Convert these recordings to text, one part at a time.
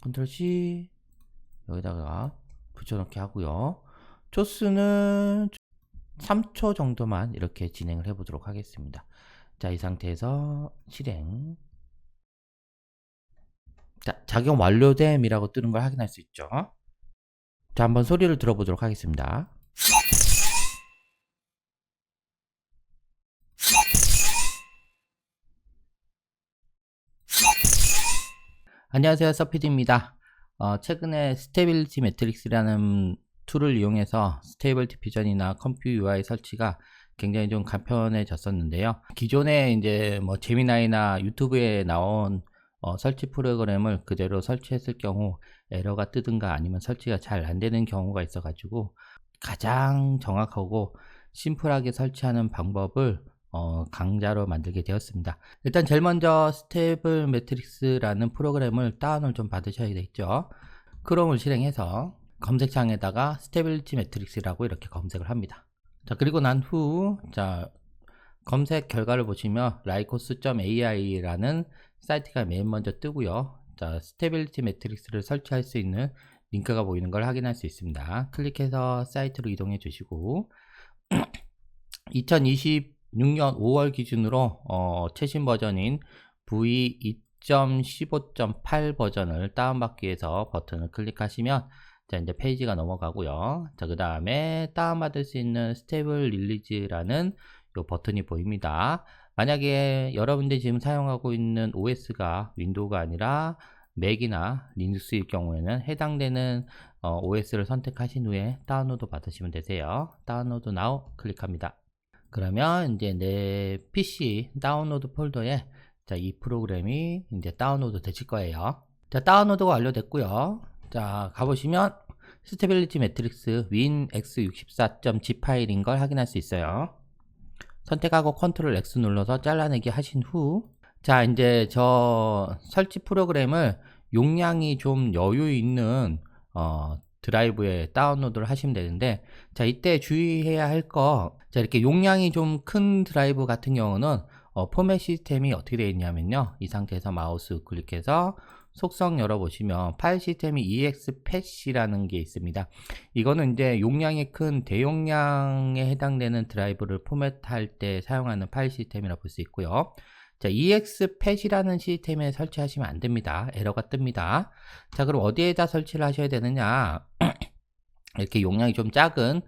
컨트롤 C 여기다가 붙여넣기 하고요. 초수는 3초 정도만 이렇게 진행을 해 보도록 하겠습니다. 자, 이 상태에서 실행. 자, 작용 완료됨이라고 뜨는 걸 확인할 수 있죠. 자, 한번 소리를 들어보도록 하겠습니다. 안녕하세요, 서피드입니다. 최근에 스테빌리티 매트릭스라는 툴을 이용해서 스테이블 디퓨전이나 컴퓨 UI 설치가 굉장히 좀 간편해졌었는데요. 기존에 이제 뭐 제미나이나 유튜브에 나온 설치 프로그램을 그대로 설치했을 경우 에러가 뜨든가 아니면 설치가 잘 안 되는 경우가 있어 가지고 가장 정확하고 심플하게 설치하는 방법을 강좌로 만들게 되었습니다. 일단 제일 먼저 스테이블 매트릭스라는 프로그램을 다운을 좀 받으셔야 되겠죠. 크롬을 실행해서 검색창에다가 스테빌리티 매트릭스라고 이렇게 검색을 합니다. 자, 그리고 난 후 검색 결과를 보시면 lycos.ai라는 사이트가 맨 먼저 뜨고요. 자, 스테빌리티 매트릭스를 설치할 수 있는 링크가 보이는 걸 확인할 수 있습니다. 클릭해서 사이트로 이동해 주시고 2026년 5월 기준으로 최신 버전인 V2.15.8 버전을 다운받기 위해서 버튼을 클릭하시면 자, 이제 페이지가 넘어가고요. 자, 그 다음에 다운받을 수 있는 스테이블 릴리즈라는 요 버튼이 보입니다. 만약에 여러분들이 지금 사용하고 있는 OS가 윈도우가 아니라 맥이나 리눅스일 경우에는 해당되는 OS를 선택하신 후에 다운로드 받으시면 되세요. 다운로드 now 클릭합니다. 그러면 이제 내 PC 다운로드 폴더에 자, 이 프로그램이 이제 다운로드 되실 거예요. 자, 다운로드가 완료됐고요. 자, 가보시면 스테빌리티 매트릭스 win-x64.zip 파일인 걸 확인할 수 있어요. 선택하고 컨트롤 X 눌러서 잘라내기 하신 후 자, 이제 저 설치 프로그램을 용량이 좀 여유 있는 드라이브에 다운로드를 하시면 되는데 자, 이때 주의해야 할 거 자, 이렇게 용량이 좀 큰 드라이브 같은 경우는 포맷 시스템이 어떻게 되어 있냐면요, 이 상태에서 마우스 클릭해서 속성 열어보시면 파일 시스템이 exPAT이라는 게 있습니다. 이거는 이제 용량이 큰 대용량에 해당되는 드라이브를 포맷할 때 사용하는 파일 시스템이라고 볼 수 있고요. 자, exPAT이라는 시스템에 설치하시면 안 됩니다. 에러가 뜹니다. 자, 그럼 어디에다 설치를 하셔야 되느냐? 이렇게 용량이 좀 작은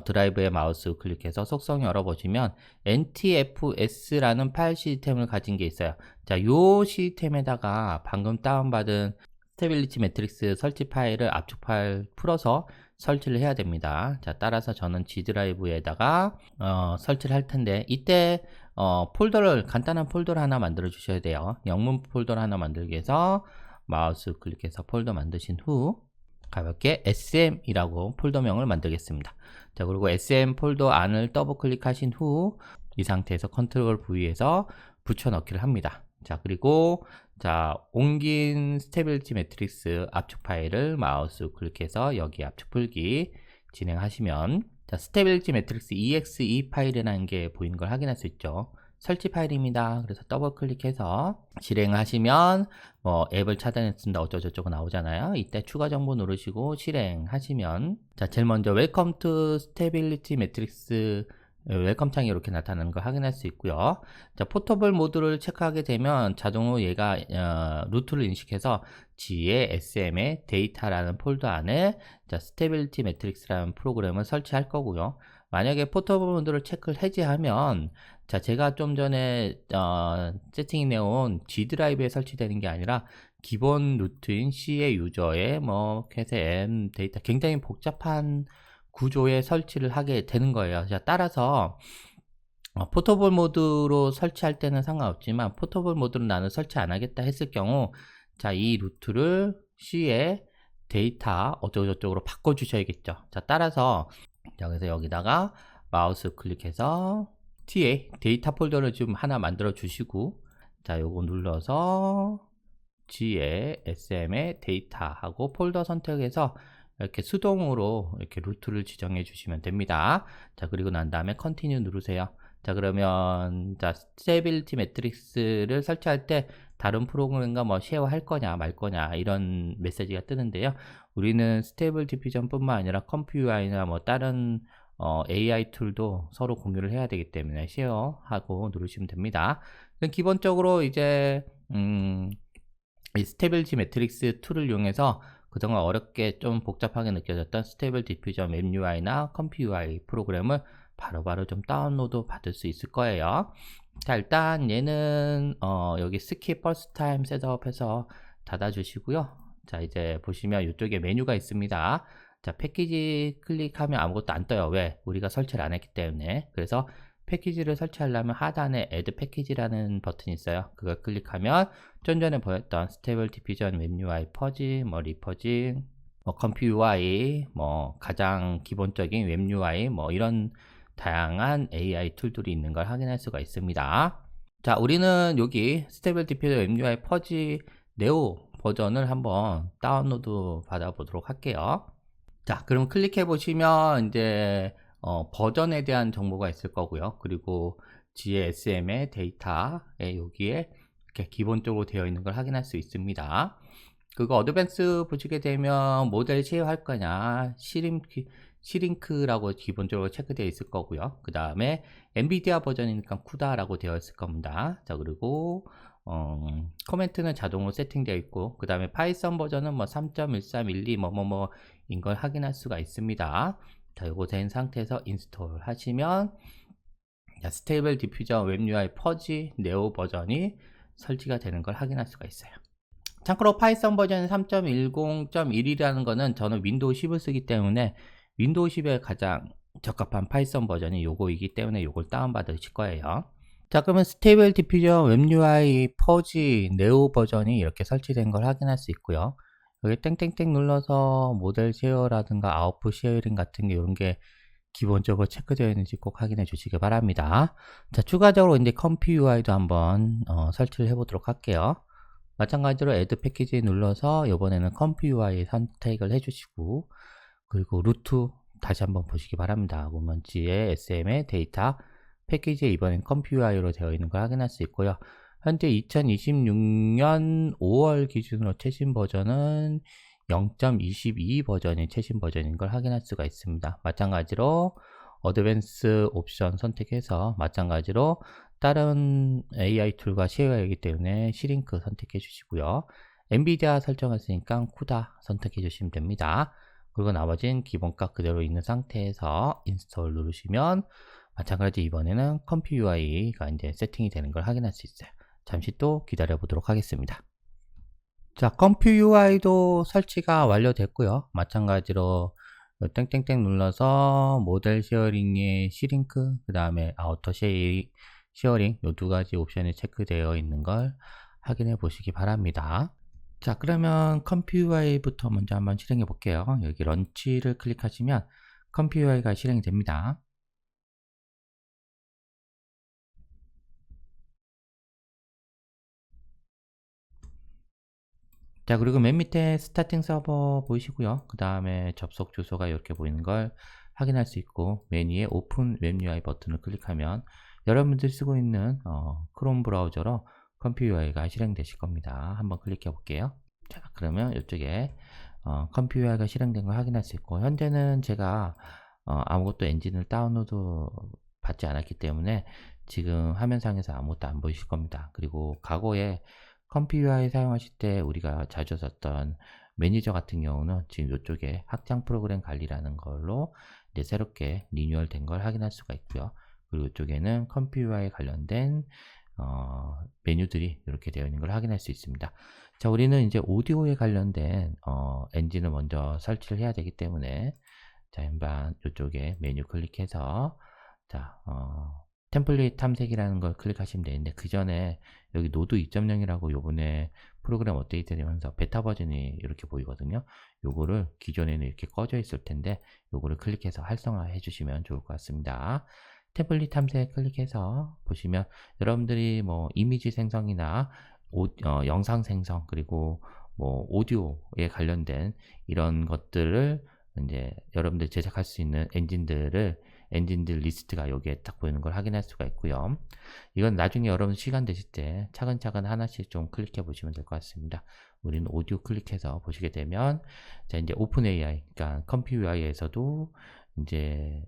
드라이브에 마우스 클릭해서 속성 열어보시면 NTFS라는 파일 시스템을 가진 게 있어요. 자, 요 시스템에다가 방금 다운받은 스테빌리티 매트릭스 설치 파일을 압축 파일 풀어서 설치를 해야 됩니다. 자, 따라서 저는 G 드라이브에다가 설치를 할 텐데 이때 폴더를 간단한 폴더를 하나 만들어 주셔야 돼요. 영문 폴더를 하나 만들기 위해서 마우스 클릭해서 폴더 만드신 후 가볍게 sm이라고 폴더명을 만들겠습니다. 자, 그리고 sm 폴더 안을 더블 클릭하신 후 이 상태에서 컨트롤 V에서 붙여넣기를 합니다. 자, 그리고 자, 옮긴 스테빌리티 매트릭스 압축 파일을 마우스 클릭해서 여기 압축 풀기 진행하시면 자, 스테빌리티 매트릭스 exe 파일이라는 게 보이는 걸 확인할 수 있죠. 설치 파일입니다. 그래서 더블 클릭해서 실행을 하시면 뭐 앱을 차단했습니다 어쩌고저쩌고 나오잖아요. 이때 추가 정보 누르시고 실행하시면 자, 제일 먼저 웰컴 투 스테빌리티 매트릭스 웰컴 창이 이렇게 나타나는 걸 확인할 수 있고요. 자, 포터블 모드를 체크하게 되면 자동으로 얘가 루트를 인식해서 G의 SM의 데이터라는 폴더 안에 자, 스테빌리티 매트릭스라는 프로그램을 설치할 거고요. 만약에 포터블 모드를 체크를 해제하면 자, 제가 좀 전에 세팅해 내온 G 드라이브에 설치되는 게 아니라 기본 루트인 C의 유저의 뭐 캣의 M 데이터 굉장히 복잡한 구조에 설치를 하게 되는 거예요. 자, 따라서 포터블 모드로 설치할 때는 상관없지만 포터블 모드로 나는 설치 안 하겠다 했을 경우 자, 이 루트를 C의 데이터 어쩌고저쩌고로 바꿔 주셔야겠죠. 자, 따라서 자, 그래서 여기다가 마우스 클릭해서 T에 데이터 폴더를 좀 하나 만들어 주시고 자, 요거 눌러서 G에 SM의 데이터 하고 폴더 선택해서 이렇게 수동으로 이렇게 루트를 지정해 주시면 됩니다. 자, 그리고 난 다음에 컨티뉴 누르세요. 자, 그러면 자, 스테빌리티 매트릭스를 설치할 때 다른 프로그램과 뭐 쉐어할 거냐 말 거냐 이런 메시지가 뜨는데요. 우리는 스테이블 디퓨전 뿐만 아니라 컴퓨UI나 뭐 다른 AI 툴도 서로 공유를 해야 되기 때문에 쉐어하고 누르시면 됩니다. 기본적으로 이제 이 스테이블지 매트릭스 툴을 이용해서 그동안 어렵게 좀 복잡하게 느껴졌던 스테이블 디퓨전 웹UI나 컴퓨UI 프로그램을 바로바로 좀 다운로드 받을 수 있을 거예요. 자, 일단 얘는 여기 스킵 퍼스트 타임 셋업해서 닫아주시고요. 자, 이제 보시면 이쪽에 메뉴가 있습니다. 자, 패키지 클릭하면 아무것도 안 떠요. 왜? 우리가 설치를 안 했기 때문에. 그래서 패키지를 설치하려면 하단에 Add 패키지라는 버튼이 있어요. 그걸 클릭하면 좀 전에 보였던 스테이블 디퓨전 웹UI 퍼지, 뭐 리퍼징, 뭐 컴퓨UI, 뭐 가장 기본적인 웹UI, 뭐 이런 다양한 AI 툴들이 있는 걸 확인할 수가 있습니다. 자, 우리는 여기 스테이블 디퓨전 웹UI 퍼지 네오 버전을 한번 다운로드 받아보도록 할게요. 자, 그럼 클릭해 보시면 이제 버전에 대한 정보가 있을 거고요. 그리고 GSM의 데이터에 여기에 이렇게 기본적으로 되어 있는 걸 확인할 수 있습니다. 그거 어드밴스 보시게 되면 모델 쉐어할 거냐, 시링크라고 기본적으로 체크되어 있을 거고요. 그 다음에 엔비디아 버전이니까 쿠다라고 되어 있을 겁니다. 자, 그리고 코멘트는 자동으로 세팅되어 있고, 그 다음에 파이썬 버전은 뭐 3.1312 뭐뭐뭐인 걸 확인할 수가 있습니다. 자, 요거 된 상태에서 인스톨 하시면 스테이블 디퓨전 웹UI 퍼지 네오 버전이 설치가 되는 걸 확인할 수가 있어요. 참고로 파이썬 버전 3.10.1이라는 거는 저는 윈도우 10을 쓰기 때문에 윈도우 10에 가장 적합한 파이썬 버전이 요거이기 때문에 요걸 다운받으실 거예요. 자, 그러면 스테이블 디퓨전 웹UI 퍼지 네오 버전이 이렇게 설치된 걸 확인할 수 있고요. 여기 땡땡땡 눌러서 모델 쉐어라든가 아웃풋 쉐어링 같은 게 이런 게 기본적으로 체크되어 있는지 꼭 확인해 주시기 바랍니다. 자, 추가적으로 이제 컴퓨UI도 한번 설치를 해 보도록 할게요. 마찬가지로 Add 패키지 눌러서 이번에는 컴퓨UI 선택을 해주시고, 그리고 루트 다시 한번 보시기 바랍니다. 그러면 GSM의 데이터 패키지에 이번엔 컴퓨UI로 되어 있는 걸 확인할 수 있고요. 현재 2026년 5월 기준으로 최신 버전은 0.22 버전이 최신 버전인 걸 확인할 수가 있습니다. 마찬가지로 어드밴스 옵션 선택해서 마찬가지로 다른 AI 툴과 쉐어하기 때문에 시링크 선택해 주시고요. 엔비디아 설정했으니까 쿠다 선택해 주시면 됩니다. 그리고 나머지는 기본값 그대로 있는 상태에서 인스톨 누르시면 마찬가지 이번에는 컴퓨UI가 이제 세팅이 되는 걸 확인할 수 있어요. 잠시 또 기다려 보도록 하겠습니다. 자, 컴퓨UI도 설치가 완료됐고요. 마찬가지로 땡땡땡 눌러서 모델 쉐어링의 시링크, 그 다음에 아우터 쉐어링 이 두 가지 옵션이 체크되어 있는 걸 확인해 보시기 바랍니다. 자, 그러면 컴퓨UI부터 먼저 한번 실행해 볼게요. 여기 런치를 클릭하시면 컴퓨UI가 실행이 됩니다. 자, 그리고 맨 밑에 스타팅 서버 보이시고요. 그 다음에 접속 주소가 이렇게 보이는 걸 확인할 수 있고, 메뉴에 오픈 웹UI 버튼을 클릭하면 여러분들이 쓰고 있는 크롬 브라우저로 컴퓨UI가 실행되실 겁니다. 한번 클릭해 볼게요. 자, 그러면 이쪽에 컴퓨UI가 실행된 걸 확인할 수 있고, 현재는 제가 아무것도 엔진을 다운로드 받지 않았기 때문에 지금 화면상에서 아무것도 안 보이실 겁니다. 그리고 과거에 컴퓨UI 사용하실 때 우리가 자주 썼던 매니저 같은 경우는 지금 이쪽에 확장 프로그램 관리라는 걸로 이제 새롭게 리뉴얼 된 걸 확인할 수가 있고요. 그리고 이쪽에는 컴퓨UI 관련된 메뉴들이 이렇게 되어 있는 걸 확인할 수 있습니다. 자, 우리는 이제 오디오에 관련된 엔진을 먼저 설치를 해야 되기 때문에 자, 한번 이쪽에 메뉴 클릭해서 자, 템플릿 탐색이라는 걸 클릭하시면 되는데, 그 전에 여기 노드 2.0이라고 요번에 프로그램 업데이트 되면서 베타 버전이 이렇게 보이거든요. 요거를 기존에는 이렇게 꺼져 있을 텐데 요거를 클릭해서 활성화해 주시면 좋을 것 같습니다. 템플릿 탐색 클릭해서 보시면 여러분들이 뭐 이미지 생성이나 영상 생성, 그리고 뭐 오디오에 관련된 이런 것들을 이제 여러분들 제작할 수 있는 엔진들을 엔진들 리스트가 여기에 딱 보이는 걸 확인할 수가 있고요. 이건 나중에 여러분 시간 되실 때 차근차근 하나씩 좀 클릭해 보시면 될 것 같습니다. 우리는 오디오 클릭해서 보시게 되면, 자, 이제 오픈 AI, 그러니까 컴퓨 UI에서도 이제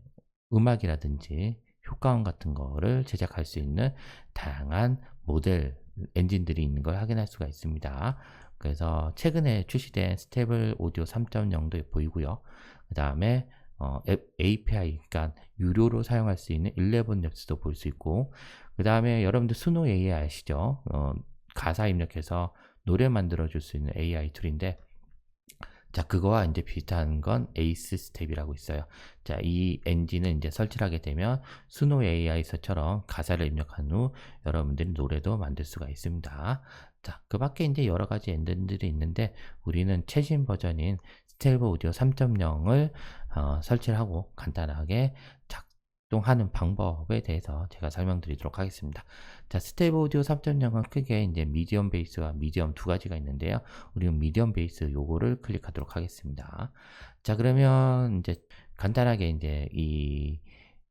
음악이라든지 효과음 같은 거를 제작할 수 있는 다양한 모델 엔진들이 있는 걸 확인할 수가 있습니다. 그래서 최근에 출시된 스테이블 오디오 3.0도 보이고요. 그 다음에 API, 그러니까 유료로 사용할 수 있는 11랩스도 볼 수 있고, 그 다음에 여러분들 스노 AI 아시죠? 가사 입력해서 노래 만들어 줄 수 있는 AI 툴인데, 자, 그거와 이제 비슷한 건 에이스 스텝이라고 있어요. 자, 이 엔진은 이제 설치를 하게 되면 수노 AI서처럼 가사를 입력한 후 여러분들이 노래도 만들 수가 있습니다. 자, 그 밖에 이제 여러 가지 엔진들이 있는데 우리는 최신 버전인 스테이블 오디오 3.0을 설치를 하고 간단하게 작동하는 방법에 대해서 제가 설명드리도록 하겠습니다. 자, 스테이블 오디오 3.0은 크게 이제 미디엄 베이스와 미디엄 두 가지가 있는데요. 우리는 미디엄 베이스 요거를 클릭하도록 하겠습니다. 자, 그러면 이제 간단하게 이제 이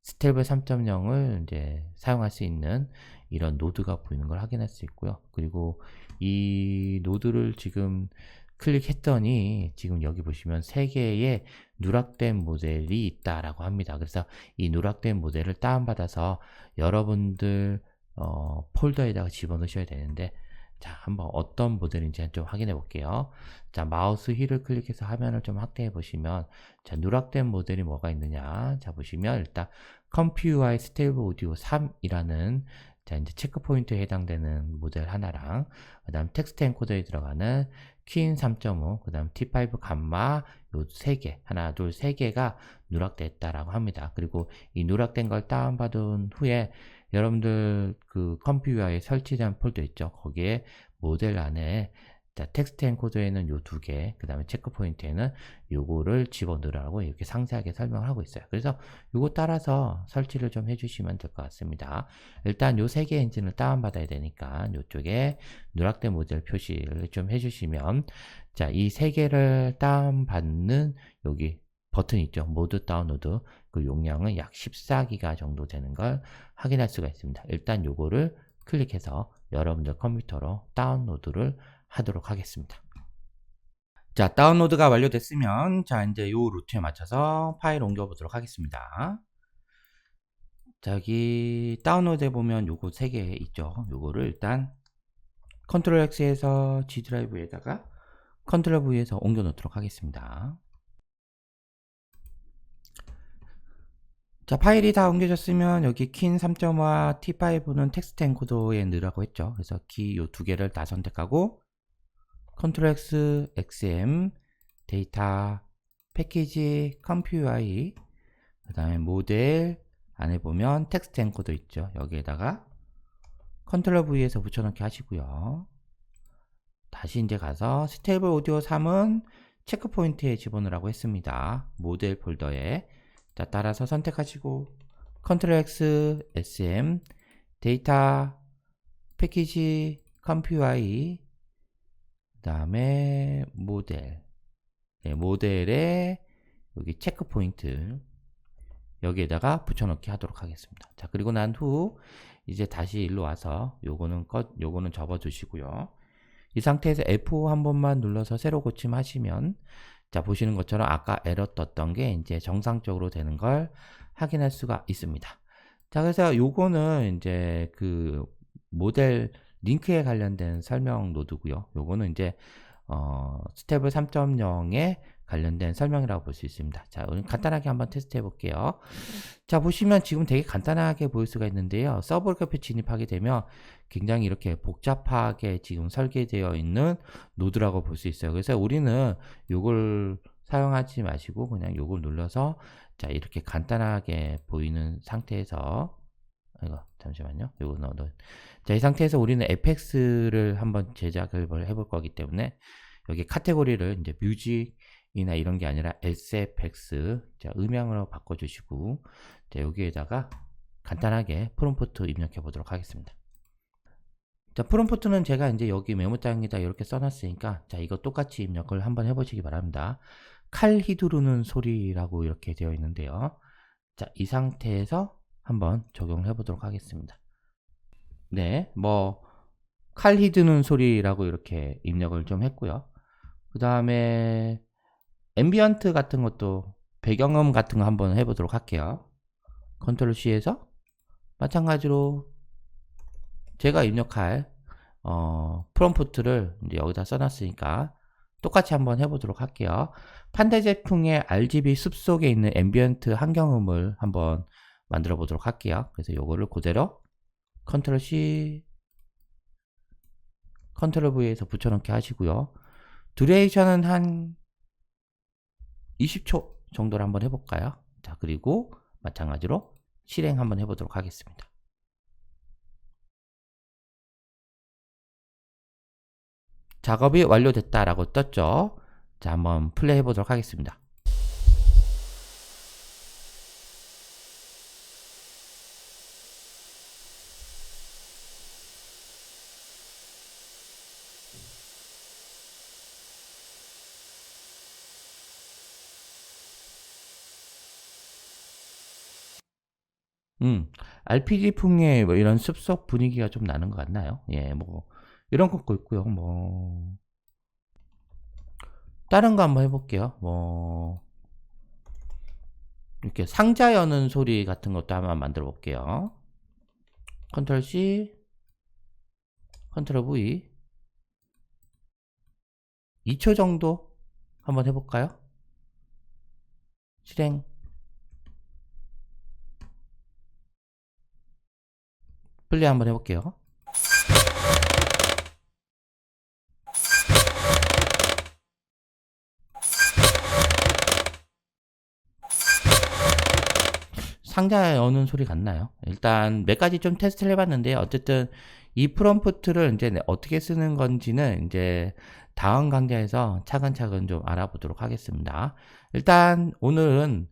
스테이블 3.0을 이제 사용할 수 있는 이런 노드가 보이는 걸 확인할 수 있고요. 그리고 이 노드를 지금 클릭했더니 지금 여기 보시면 3개의 누락된 모델이 있다라고 합니다. 그래서 이 누락된 모델을 다운받아서 여러분들 폴더에다가 집어넣으셔야 되는데, 자, 한번 어떤 모델인지 좀 확인해 볼게요. 자, 마우스 휠을 클릭해서 화면을 좀 확대해 보시면, 자, 누락된 모델이 뭐가 있느냐. 자, 보시면 일단 컴퓨 UI 스테이블 오디오 3이라는 자, 이제 체크 포인트에 해당되는 모델 하나랑, 그 다음 텍스트 엔코더에 들어가는 퀸 3.5, 그 다음 T5 감마 요 3개, 하나, 둘, 3개가 누락됐다라고 합니다. 그리고 이 누락된 걸 다운받은 후에 여러분들 그 컴퓨터에 설치된 폴더 있죠. 거기에 모델 안에 자, 텍스트 엔코더에는 요 2개, 그 다음에 체크 포인트에는 요거를 집어넣으라고 이렇게 상세하게 설명을 하고 있어요. 그래서 요거 따라서 설치를 좀 해주시면 될 것 같습니다. 일단 요 3개 엔진을 다운받아야 되니까 요쪽에 누락된 모델 표시를 좀 해주시면, 자, 이 3개를 다운받는 여기 버튼 있죠. 모드 다운로드. 그 용량은 약 14기가 정도 되는 걸 확인할 수가 있습니다. 일단 요거를 클릭해서 여러분들 컴퓨터로 다운로드를 하도록 하겠습니다. 자, 다운로드가 완료됐으면 자, 이제 요 루트에 맞춰서 파일 옮겨 보도록 하겠습니다. 자, 여기 다운로드에 보면 요거 3개 있죠. 요거를 일단 컨트롤 X에서 G 드라이브에다가 컨트롤 V에서 옮겨 놓도록 하겠습니다. 자, 파일이 다 옮겨졌으면 여기 퀸 3.5와 T5는 텍스트 엔코더에 넣으라고 했죠. 그래서 키 요 2개를 다 선택하고 컨트롤 X, XM, 데이터, 패키지, 컴퓨 UI, 그 다음에 모델 안에 보면 텍스트 엔코더 있죠. 여기에다가 컨트롤 V에서 붙여넣기 하시고요. 다시 이제 가서 스테이블 오디오 3은 체크 포인트에 집어넣으라고 했습니다. 모델 폴더에. 자, 따라서 선택하시고 컨트롤 X, SM, 데이터, 패키지, 컴퓨 UI, 그 다음에 모델, 네, 모델에 여기 체크 포인트 여기에다가 붙여넣기 하도록 하겠습니다. 자, 그리고 난 후 이제 다시 일로 와서 요거는 접어 주시고요. 이 상태에서 F5 한 번만 눌러서 새로 고침하시면, 자, 보시는 것처럼 아까 에러 떴던 게 이제 정상적으로 되는 걸 확인할 수가 있습니다. 자, 그래서 요거는 이제 그 모델 링크에 관련된 설명 노드고요. 요거는 이제 스테이블 3.0에 관련된 설명이라고 볼 수 있습니다. 자, 오늘 간단하게 한번 테스트 해볼게요. 자, 보시면 지금 되게 간단하게 보일 수가 있는데요. 서버 캡에 진입하게 되면 굉장히 이렇게 복잡하게 지금 설계되어 있는 노드라고 볼 수 있어요. 그래서 우리는 요걸 사용하지 마시고 그냥 요걸 눌러서, 자, 이렇게 간단하게 보이는 상태에서, 잠시만요. 요거 자, 이 상태에서 우리는 FX를 한번 제작을 해볼 거기 때문에 여기 카테고리를 이제 뮤직이나 이런 게 아니라 SFX, 자, 음향으로 바꿔주시고, 자, 여기에다가 간단하게 프롬프트 입력해 보도록 하겠습니다. 자, 프롬프트는 제가 이제 여기 메모장에다 이렇게 써놨으니까, 자, 이거 똑같이 입력을 한번 해보시기 바랍니다. 칼 휘두르는 소리라고 이렇게 되어 있는데요. 자, 이 상태에서 한번 적용을 해보도록 하겠습니다. 네, 뭐 칼 휘두는 소리라고 이렇게 입력을 좀 했고요. 그 다음에 앰비언트 같은 것도 배경음 같은 거 한번 해보도록 할게요. 컨트롤 C에서 마찬가지로 제가 입력할 프롬프트를 이제 여기다 써놨으니까 똑같이 한번 해보도록 할게요. 판대제품의 RGB 숲속에 있는 앰비언트 환경음을 한번 만들어 보도록 할게요. 그래서 요거를 그대로 컨트롤 C, 컨트롤 V에서 붙여넣기 하시고요. 듀레이션은 한 20초 정도로 한번 해볼까요? 자, 그리고 마찬가지로 실행 한번 해보도록 하겠습니다. 작업이 완료됐다라고 떴죠. 자, 한번 플레이 해보도록 하겠습니다. RPG풍의 뭐 이런 숲속 분위기가 좀 나는 것 같나요? 예, 뭐 이런 것도 있고요. 뭐 다른 거 한번 해볼게요. 뭐 이렇게 상자 여는 소리 같은 것도 한번 만들어 볼게요. 컨트롤 C, 컨트롤 V. 2초 정도 한번 해볼까요? 실행. 플레이 한번 해볼게요. 상자에 여는 소리 같나요? 일단 몇 가지 좀 테스트를 해봤는데 어쨌든 이 프롬프트를 이제 어떻게 쓰는 건지는 이제 다음 강좌에서 차근차근 좀 알아보도록 하겠습니다. 일단 오늘은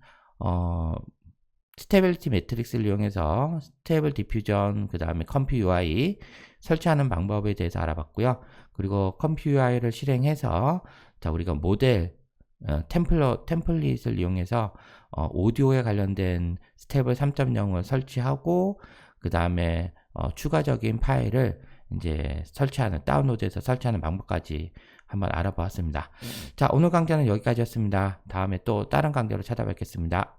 스테빌리티 매트릭스를 이용해서 스테이블 디퓨전, 그 다음에 컴퓨 UI 설치하는 방법에 대해서 알아봤고요. 그리고 컴퓨 UI를 실행해서 자, 우리가 모델 템플릿을 이용해서 오디오에 관련된 스테이블 3.0을 설치하고 그 다음에 추가적인 파일을 이제 설치하는, 다운로드해서 설치하는 방법까지 한번 알아보았습니다. 자, 오늘 강좌는 여기까지였습니다. 다음에 또 다른 강좌로 찾아뵙겠습니다.